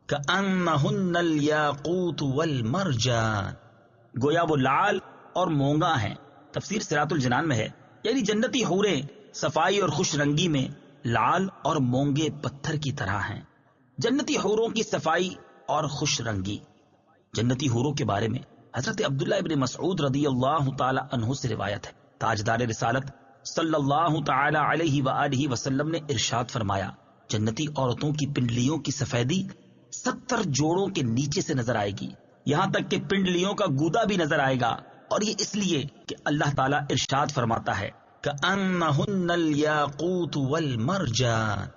کأنہن الیاقوت والمرجان، گویا وہ لعل اور مونگا ہیں۔ تفسیر صراط الجنان میں ہے یعنی جنتی حوریں صفائی اور خوش رنگی میں لعل اور مونگے پتھر کی طرح ہیں۔ جنتی حوروں کی صفائی اور خوش رنگی۔ جنتی حوروں کے بارے میں حضرت عبداللہ ابن مسعود رضی اللہ تعالی عنہ سے روایت ہے، تاجدار رسالت صلی اللہ تعالی علیہ وآلہ وسلم نے ارشاد فرمایا، جنتی عورتوں کی پنڈلیوں کی سفیدی 70 جوڑوں کے نیچے سے نظر آئے گی، یہاں تک کہ پنڈلیوں کا گودا بھی نظر آئے گا، اور یہ اس لیے کہ اللہ تعالیٰ ارشاد فرماتا ہے کأنہن الیاقوت والمرجان،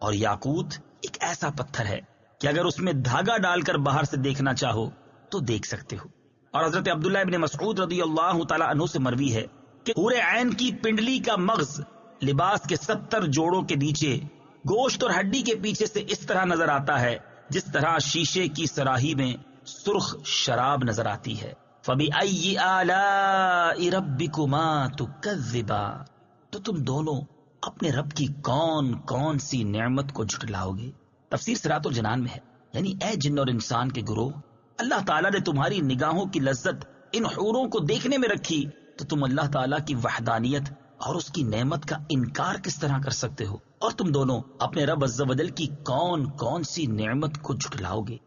اور یاقوت ایک ایسا پتھر ہے کہ اگر اس میں دھاگا ڈال کر باہر سے دیکھنا چاہو تو دیکھ سکتے ہو۔ اور حضرت عبداللہ ابن مسعود رضی اللہ تعالی عنہ سے مروی ہے کہ حور عین کی پنڈلی کا مغز لباس کے 70 جوڑوں کے نیچے گوشت اور ہڈی کے پیچھے سے اس طرح نظر آتا ہے جس طرح شیشے کی صراحی میں سرخ شراب نظر آتی ہے۔ فَبِأَيِّ آلَاءِ رَبِّكُمَا تُكَذِّبَانِ، تو تم دونوں اپنے رب کی کون کون سی نعمت کو جھٹلاؤ گے۔ تفسیر صراط الجنان میں ہے یعنی اے جن اور انسان کے گروہ، اللہ تعالیٰ نے تمہاری نگاہوں کی لذت ان حوروں کو دیکھنے میں رکھی تو تم اللہ تعالیٰ کی وحدانیت اور اس کی نعمت کا انکار کس طرح کر سکتے ہو، اور تم دونوں اپنے رب عز و جل کی کون کون سی نعمت کو جھٹلاؤ گے۔